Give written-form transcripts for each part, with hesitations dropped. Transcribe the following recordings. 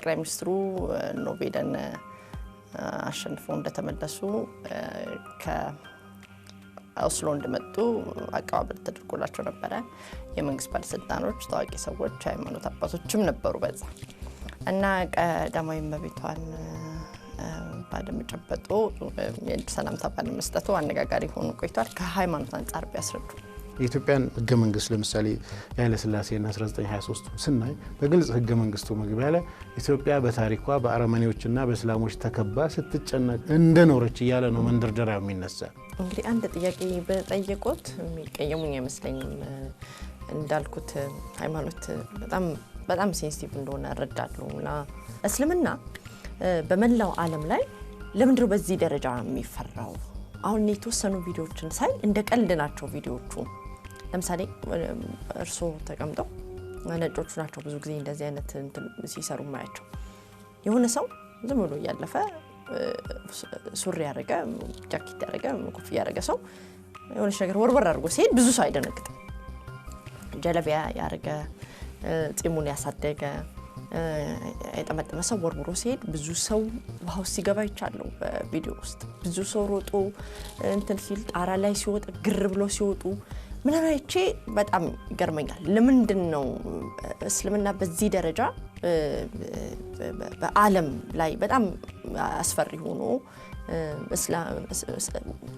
ጠቅላይ ሚኒስትሩ ኖቤልን አሸንፈው እንደተመለሱ ከኦስሎ እንደመጡ አቀባበል ተደርጎላቸው ነበር የመንግስት ባለስልጣኖች ታዋቂ ሰዎች ሃይማኖት አባቶችም ነበሩ በዛ እና ቀዳማዊ እመቤቷን ባለመጨበጡ የሰላምታ ባለመስጠቱ አነጋጋሪ ሆኖ ቆይቷል ከሃይማኖት አንፃር ቢያስረዱ የኢትዮጵያን ህገ መንግስት ለምሳሌ ያለ ስላሴና 1923 ስናይ በግልጽ ህገ መንግስቱ መግቢያ ላይ ኢትዮጵያ በታሪኳ በአረመኔዎችና በእስላሞች ተከባ ስትጨነቅ እንደኖረች ይያለ ነው መንደርደሪያው የሚነሳ እንግዲህ አንድ ጥያቄ በጠየቁት የሚቀየሙኝ አይመስለኝም እንዳልኩት ሃይማኖት በጣም ሴንሲቲቭ እንደሆነ አረዳለሁና እስልምና በመላው ዓለም ላይ ለምንድነው በዚህ ደረጃ የሚፈራው አሁን የተወሰኑ ቪዲዮዎችን ሳይ እንደ ቀልድ ናቸው ቪዲዮዎቹ ለምሳሌ እርሶ ተቀምጠው ነጮቹ ናቸው ብዙ ጊዜ እንደዚህ አይነት ሲሰሩ ማያቸው የሆነ ሰው ዝም ብሎ ያለፈ ሱሪ ያረጋ ጃኬት ያረጋ ኮፍያ ያረጋ ሰው የሆነ ነገር ወርወር አድርጎ ሲሄድ ብዙ ሰው አይደነግጥም ጀለቢያ ያረጋ ጺሙን ያሳደገ አይተመጠመ ሰው ወርውሮ ሲሄድ ብዙ ሰው ዋው ሲገባ ይቻለው በቪዲዮ ውስጥ ብዙ ሰው ሮጦ እንትን ሲል ጣራ ላይ ሲወጣ ግር ብሎ ሲወጡ ምናልባይቼ በጣም ይገርመኛል ለምንድነው እስልምና በዚህ ደረጃ በዓለም ላይ በጣም አስፈሪ ሆኖ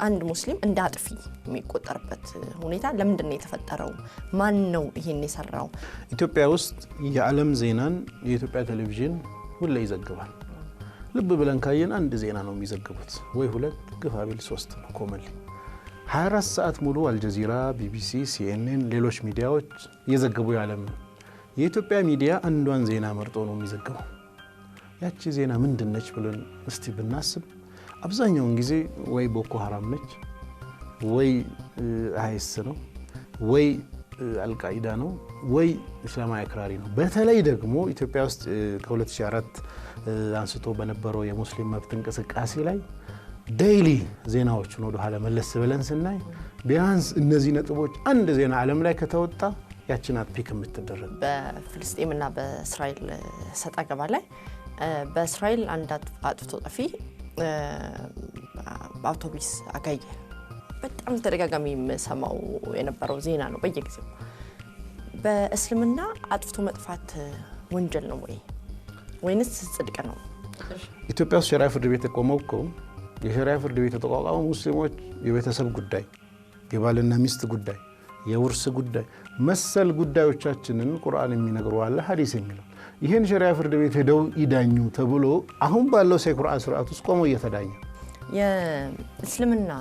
አንድ ሙስሊም እንደ አጥፊ የሚቆጠርበት ሁኔታ ለምንድነው የተፈጠረው ማን ነው ይሄን የሰራው ኢትዮጵያ ውስጥ የዓለም ዜናን የኢትዮጵያ ቴሌቪዥን ሁሉ ይዘግባል ልብ ብለን ካየን አንድ ዜና ነው የሚዘግቡት ወይ ሁለት ግፋቢል 3 ነው ኮመንሊ 24 ሰዓት ሙሉ አልጀዚራ ቢቢሲ ሲኤንኤን ሌሎች ሚዲያዎች እየዘገቡ ያለም የኢትዮጵያ ሚዲያ አንዷን ዜና መርጦ ነው የሚዘግበው ያቺ ዜና ምንድነች ብለን እስቲ ብናስብ አብዛኛው ጊዜ ወይ ቦኮ ሐራም ነች ወይ አይስ ነው ወይ አልቃይዳ ነው ወይ እስላማዊ አክራሪ ነው በተለይ ደግሞ ኢትዮጵያ ውስጥ ከ2004 አንስቶ በነበረው የሙስሊም መብት እንቅስቃሴ ላይ ዴይሊ ዜናዎችን ወደ ኋላ መለስ ብለን ስናይ ቢያንስ እነዚህ ነጥቦች አንድ ዜና ዓለም ላይ ከተወጣ ያቺናት ፒክ የምትደረግ በፍልስጤምና በእስራኤል ሰጣ ገባ ላይ በእስራኤል አንድ አጥፍቶ ጠፊ አውቶቡስ አጋየ በጣም ተደጋጋሚ ሰማው የነበረው ዜና ነው በየጊዜው በእስልምና አጥፍቶ መጥፋት ወንጀል ነው ወይንስ ጽድቅ ነው ኢትዮጵያ ውስጥ ሸሪዓ ፍርድ ቤት ተቆመው የሸሪዓ ፍርድ ቤት ተቋቋመው ሙስሊሞች የቤተሰብ ጉዳይ የባልና ሚስት ጉዳይ የውርስ ጉዳይ መሰል ጉዳዮቻችንን ቁርአን የሚነግረው አለ ሐዲስ የሚለው ይሄን ሸሪዓ ፍርድ ቤት ሄደው ይዳኙ ተብሎ አሁን ባለው ሴኩራል ስርዓት ውስጥ ቆመው እየተዳኘ የእስልምና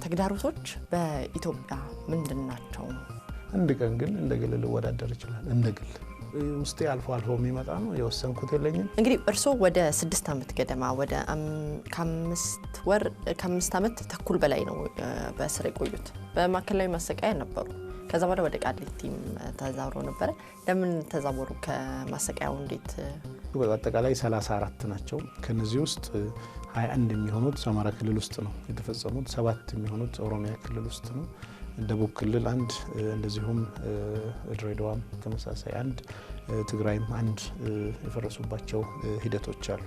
ተግዳሮቶች በኢትዮጵያ ምንድናቸው አንድ ቀን ግን እንደግል ልወዳደር ይችላል እንደግል ውስጥ አልፎ የሚመጣ ነው የወሰንኩት የለኝም እንግዲህ እርሶ ወደ 6 አመት ገደማ ወደ 5 አመት ተኩል በላይ ነው በእስር የቆዩት በማከላዊ ማሰቃያ ነበሩ ከዛ በኋላ ወደ ቃሊቲም ተዛውሮ ነበር ለምን ተዛወሩ ከማሰቃያው እንዴት በአጠቃላይ 34 ናቸው ከነዚህ ውስጥ 21 የሚሆኑት ሰማራ ክልል ውስጥ ነው የተፈጸሙት 7 የሚሆኑት ኦሮሚያ ክልል ውስጥ ነው ደቡብ ክልል አንድ እንደዚሁም ድሬዳዋም ተመሳሳይ አንድ ትግራይም አንድ የፈረሱባቸው ሂደቶች አሉ